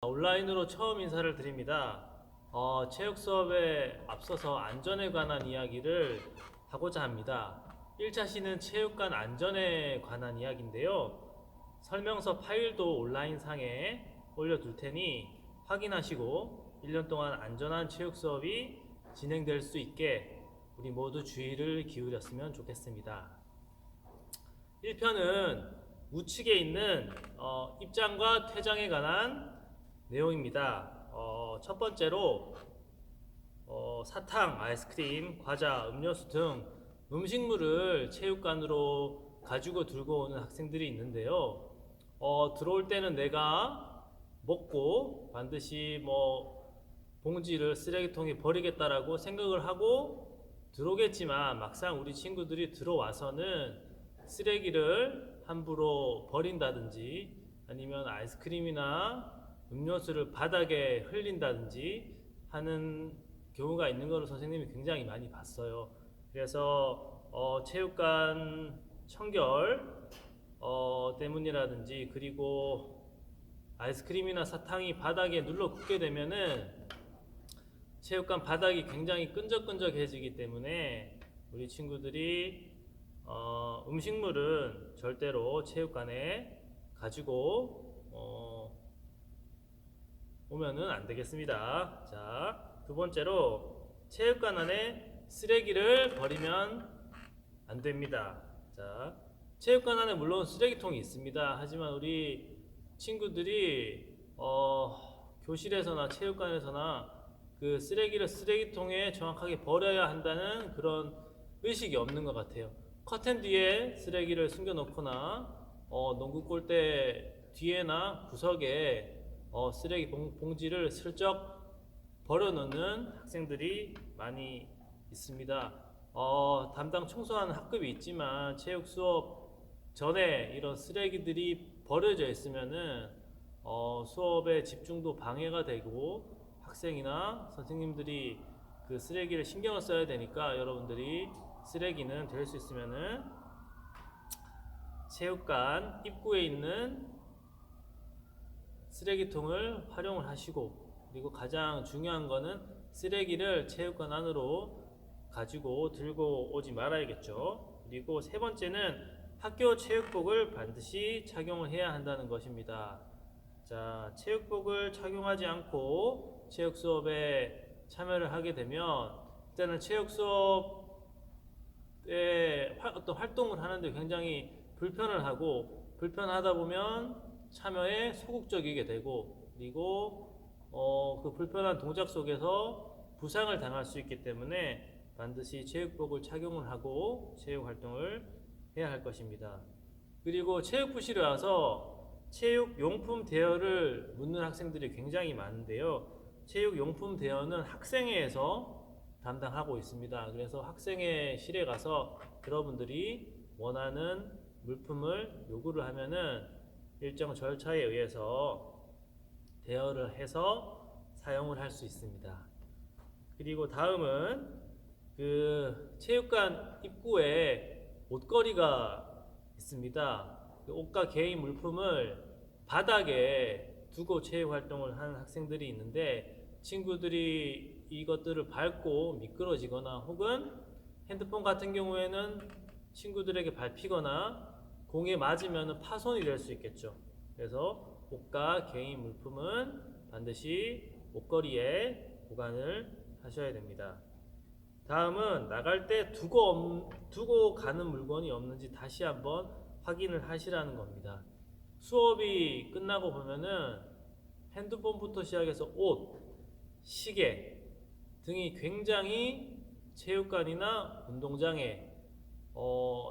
온라인으로 처음 인사를 드립니다. 체육 수업에 앞서서 안전에 관한 이야기를 하고자 합니다. 1차 시는 체육관 안전에 관한 이야기인데요. 설명서 파일도 온라인상에 올려둘 테니 확인하시고 1년 동안 안전한 체육 수업이 진행될 수 있게 우리 모두 주의를 기울였으면 좋겠습니다. 1편은 우측에 있는 입장과 퇴장에 관한 내용입니다. 첫 번째로 사탕, 아이스크림, 과자, 음료수 등 음식물을 체육관으로 가지고 들고 오는 학생들이 있는데요. 들어올 때는 내가 먹고 반드시 봉지를 쓰레기통에 버리겠다라고 생각을 하고 들어오겠지만 막상 우리 친구들이 들어와서는 쓰레기를 함부로 버린다든지 아니면 아이스크림이나 음료수를 바닥에 흘린다든지 하는 경우가 있는 것을 선생님이 굉장히 많이 봤어요. 그래서 체육관 청결 때문이라든지 그리고 아이스크림이나 사탕이 바닥에 눌러 굳게 되면은 체육관 바닥이 굉장히 끈적끈적해지기 때문에 우리 친구들이 음식물은 절대로 체육관에 가지고 오면은 안 되겠습니다. 자, 두 번째로 체육관 안에 쓰레기를 버리면 안 됩니다. 자, 체육관 안에 물론 쓰레기통이 있습니다. 하지만 우리 친구들이 교실에서나 체육관에서나 그 쓰레기를 쓰레기통에 정확하게 버려야 한다는 그런 의식이 없는 것 같아요. 커튼 뒤에 쓰레기를 숨겨놓거나 농구 골대 뒤에나 구석에 쓰레기 봉지를 슬쩍 버려놓는 학생들이 많이 있습니다. 담당 청소하는 학급이 있지만 체육 수업 전에 이런 쓰레기들이 버려져 있으면은 수업의 집중도 방해가 되고 학생이나 선생님들이 그 쓰레기를 신경을 써야 되니까 여러분들이 쓰레기는 될 수 있으면은 체육관 입구에 있는 쓰레기통을 활용을 하시고 그리고 가장 중요한 거는 쓰레기를 체육관 안으로 가지고 들고 오지 말아야겠죠. 그리고 세 번째는 학교 체육복을 반드시 착용을 해야 한다는 것입니다. 자, 체육복을 착용하지 않고 체육 수업에 참여를 하게 되면 일단은 체육 수업에 어떤 활동을 하는데 굉장히 불편을 하고 불편하다 보면 참여에 소극적이게 되고 그리고 그 불편한 동작 속에서 부상을 당할 수 있기 때문에 반드시 체육복을 착용을 하고 체육 활동을 해야 할 것입니다. 그리고 체육부실에 와서 체육용품 대여를 묻는 학생들이 굉장히 많은데요. 체육용품 대여는 학생회에서 담당하고 있습니다. 그래서 학생회실에 가서 여러분들이 원하는 물품을 요구를 하면은 일정 절차에 의해서 대여를 해서 사용을 할 수 있습니다. 그리고 다음은 그 체육관 입구에 옷걸이가 있습니다. 그 옷과 개인 물품을 바닥에 두고 체육 활동을 하는 학생들이 있는데 친구들이 이것들을 밟고 미끄러지거나 혹은 핸드폰 같은 경우에는 친구들에게 밟히거나 공에 맞으면 파손이 될 수 있겠죠. 그래서 옷과 개인 물품은 반드시 옷걸이에 보관을 하셔야 됩니다. 다음은 나갈 때 두고 가는 물건이 없는지 다시 한번 확인을 하시라는 겁니다. 수업이 끝나고 보면은 핸드폰부터 시작해서 옷, 시계 등이 굉장히 체육관이나 운동장에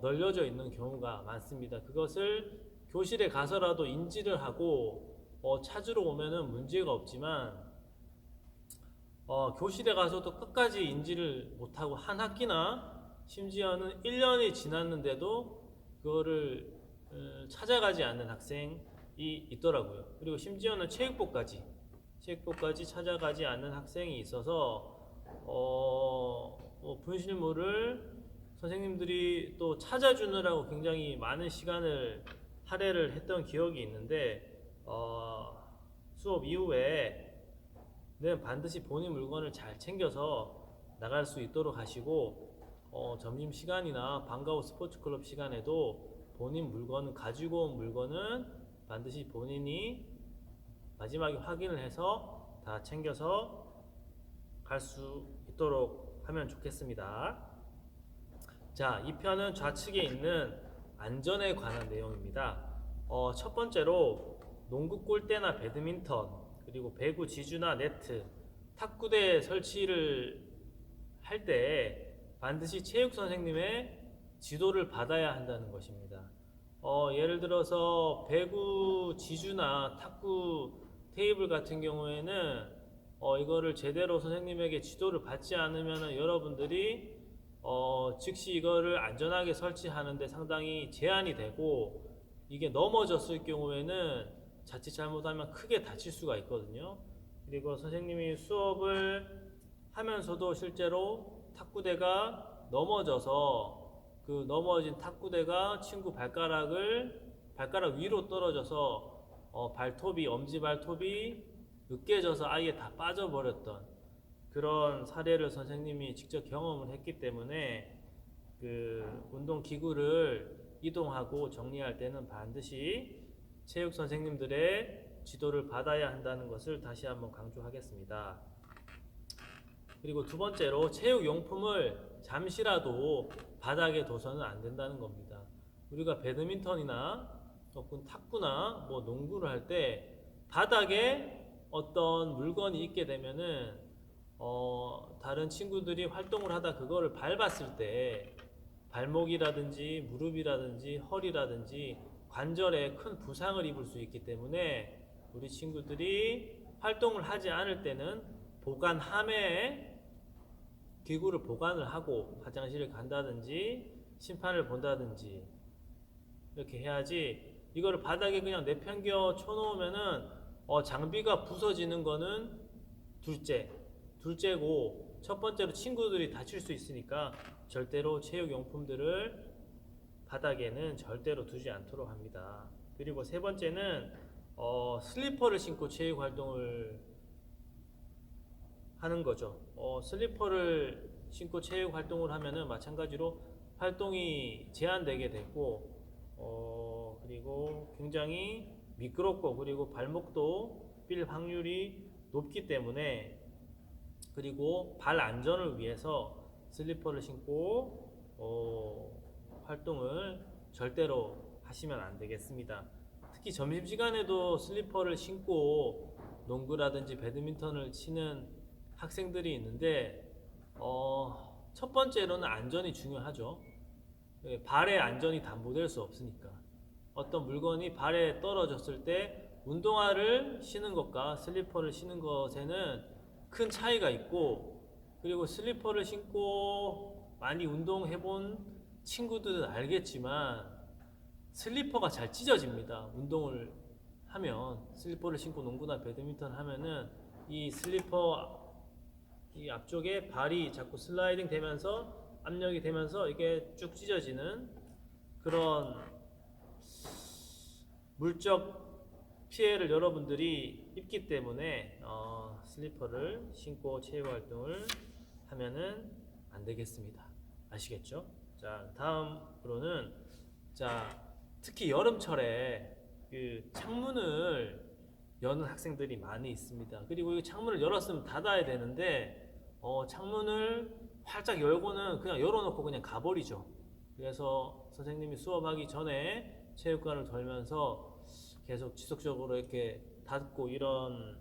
널려져 있는 경우가 많습니다. 그것을 교실에 가서라도 인지를 하고 찾으러 오면은 문제가 없지만 교실에 가서도 끝까지 인지를 못하고 한 학기나 심지어는 1년이 지났는데도 그거를 찾아가지 않는 학생이 있더라고요. 그리고 심지어는 체육복까지 찾아가지 않는 학생이 있어서 분실물을 선생님들이 또 찾아주느라고 굉장히 많은 시간을 할애를 했던 기억이 있는데 수업 이후에는 반드시 본인 물건을 잘 챙겨서 나갈 수 있도록 하시고, 점심시간이나 방과 후 스포츠클럽 시간에도 본인 물건을 가지고 온 물건은 반드시 본인이 마지막에 확인을 해서 다 챙겨서 갈 수 있도록 하면 좋겠습니다. 자, 이 편은 좌측에 있는 안전에 관한 내용입니다. 첫 번째로 농구 골대나 배드민턴, 그리고 배구 지주나 네트, 탁구대 설치를 할 때 반드시 체육 선생님의 지도를 받아야 한다는 것입니다. 예를 들어서 배구 지주나 탁구 테이블 같은 경우에는 이거를 제대로 선생님에게 지도를 받지 않으면 여러분들이 즉시 이거를 안전하게 설치하는데 상당히 제한이 되고, 이게 넘어졌을 경우에는 자칫 잘못하면 크게 다칠 수가 있거든요. 그리고 선생님이 수업을 하면서도 실제로 탁구대가 넘어져서 그 넘어진 탁구대가 친구 발가락 위로 떨어져서 발톱이, 엄지발톱이 으깨져서 아예 다 빠져버렸던 그런 사례를 선생님이 직접 경험을 했기 때문에 그 운동기구를 이동하고 정리할 때는 반드시 체육 선생님들의 지도를 받아야 한다는 것을 다시 한번 강조하겠습니다. 그리고 두 번째로 체육용품을 잠시라도 바닥에 둬서는 안 된다는 겁니다. 우리가 배드민턴이나 혹은 탁구나 농구를 할 때 바닥에 어떤 물건이 있게 되면은 다른 친구들이 활동을 하다 그거를 밟았을 때 발목이라든지 무릎이라든지 허리라든지 관절에 큰 부상을 입을 수 있기 때문에 우리 친구들이 활동을 하지 않을 때는 보관함에 기구를 보관을 하고 화장실을 간다든지 심판을 본다든지 이렇게 해야지, 이거를 바닥에 그냥 내팽겨 쳐놓으면은 장비가 부서지는 거는 둘째고, 첫 번째로 친구들이 다칠 수 있으니까 절대로 체육용품들을 바닥에는 절대로 두지 않도록 합니다. 그리고 세 번째는 슬리퍼를 신고 체육활동을 하는 거죠. 슬리퍼를 신고 체육활동을 하면은 마찬가지로 활동이 제한되게 되고, 그리고 굉장히 미끄럽고, 그리고 발목도 삘 확률이 높기 때문에, 그리고 발 안전을 위해서 슬리퍼를 신고 활동을 절대로 하시면 안 되겠습니다. 특히 점심시간에도 슬리퍼를 신고 농구라든지 배드민턴을 치는 학생들이 있는데, 첫 번째로는 안전이 중요하죠. 발의 안전이 담보될 수 없으니까. 어떤 물건이 발에 떨어졌을 때 운동화를 신은 것과 슬리퍼를 신은 것에는 큰 차이가 있고, 그리고 슬리퍼를 신고 많이 운동해본 친구들은 알겠지만 슬리퍼가 잘 찢어집니다. 운동을 하면 슬리퍼를 신고 농구나 배드민턴 하면은 이 슬리퍼 이 앞쪽에 발이 자꾸 슬라이딩 되면서 압력이 되면서 이게 쭉 찢어지는 그런 물적 피해를 여러분들이 입기 때문에 슬리퍼를 신고 체육 활동을 하면은 안 되겠습니다. 아시겠죠? 자, 다음으로는 특히 여름철에 그 창문을 여는 학생들이 많이 있습니다. 그리고 이 창문을 열었으면 닫아야 되는데 창문을 활짝 열고는 그냥 열어놓고 그냥 가버리죠. 그래서 선생님이 수업하기 전에 체육관을 돌면서 계속 지속적으로 이렇게 닫고 이런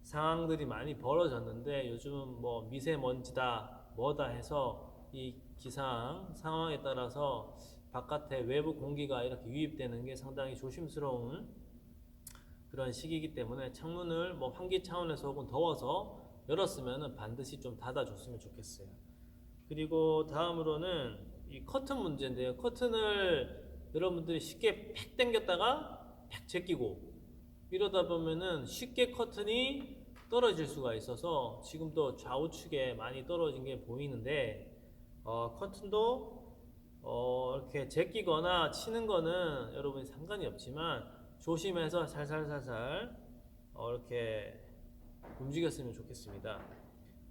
상황들이 많이 벌어졌는데, 요즘은 미세먼지다 뭐다 해서 이 기상 상황에 따라서 바깥에 외부 공기가 이렇게 유입되는 게 상당히 조심스러운 그런 시기이기 때문에 창문을 환기 차원에서 혹은 더워서 열었으면 반드시 좀 닫아줬으면 좋겠어요. 그리고 다음으로는 이 커튼 문제인데요. 커튼을 여러분들이 쉽게 팩 당겼다가 팩 제끼고 이러다 보면은 쉽게 커튼이 떨어질 수가 있어서 지금도 좌우측에 많이 떨어진 게 보이는데, 커튼도 이렇게 제끼거나 치는 거는 여러분이 상관이 없지만 조심해서 살살살살 이렇게 움직였으면 좋겠습니다.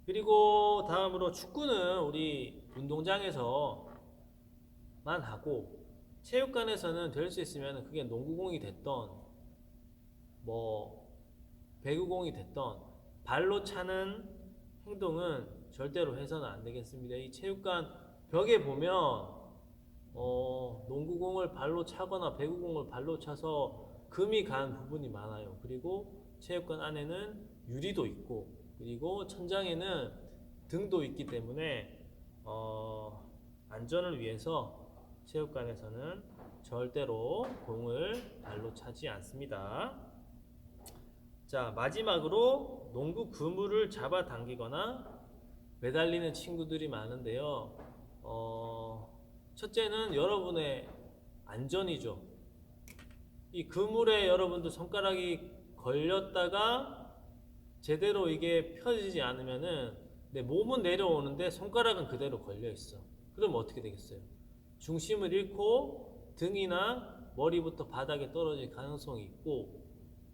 그리고 다음으로 축구는 우리 운동장에서만 하고 체육관에서는 될 수 있으면 그게 농구공이 됐던 뭐 배구공이 됐던 발로 차는 행동은 절대로 해서는 안 되겠습니다. 이 체육관 벽에 보면 농구공을 발로 차거나 배구공을 발로 차서 금이 간 부분이 많아요. 그리고 체육관 안에는 유리도 있고 그리고 천장에는 등도 있기 때문에 안전을 위해서 체육관에서는 절대로 공을 발로 차지 않습니다. 자, 마지막으로 농구 그물을 잡아당기거나 매달리는 친구들이 많은데요. 첫째는 여러분의 안전이죠. 이 그물에 여러분들 손가락이 걸렸다가 제대로 이게 펴지지 않으면은 내 몸은 내려오는데 손가락은 그대로 걸려 있어. 그럼 어떻게 되겠어요? 중심을 잃고 등이나 머리부터 바닥에 떨어질 가능성이 있고,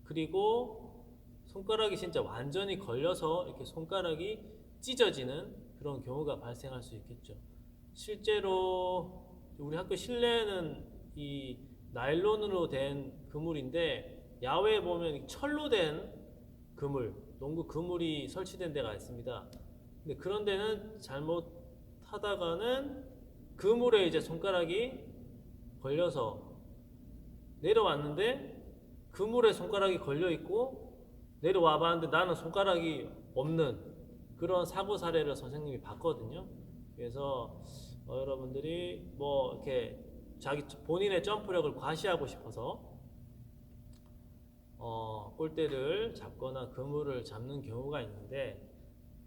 그리고 손가락이 진짜 완전히 걸려서 이렇게 손가락이 찢어지는 그런 경우가 발생할 수 있겠죠. 실제로 우리 학교 실내는 이 나일론으로 된 그물인데 야외에 보면 철로 된 그물, 농구 그물이 설치된 데가 있습니다. 근데 그런 데는 잘못하다가는 그물에 이제 손가락이 걸려서 내려왔는데 그물에 손가락이 걸려 있고 내려와 봤는데 나는 손가락이 없는 그런 사고 사례를 선생님이 봤거든요. 그래서 여러분들이 뭐 이렇게 자기 본인의 점프력을 과시하고 싶어서 골대를 잡거나 그물을 잡는 경우가 있는데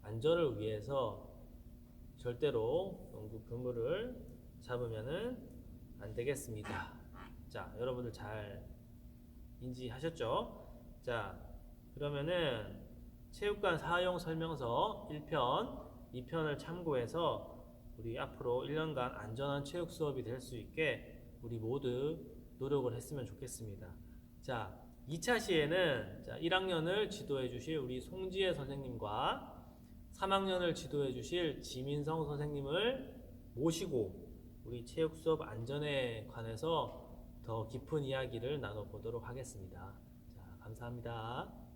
안전을 위해서 절대로 농구 그물을 잡으면은 안 되겠습니다. 자, 여러분들 잘 인지하셨죠? 자, 그러면은 체육관 사용 설명서 1편, 2편을 참고해서 우리 앞으로 1년간 안전한 체육 수업이 될 수 있게 우리 모두 노력을 했으면 좋겠습니다. 자, 2차 시에는 1학년을 지도해 주실 우리 송지혜 선생님과 3학년을 지도해 주실 지민성 선생님을 모시고 우리 체육 수업 안전에 관해서 더 깊은 이야기를 나눠보도록 하겠습니다. 자, 감사합니다.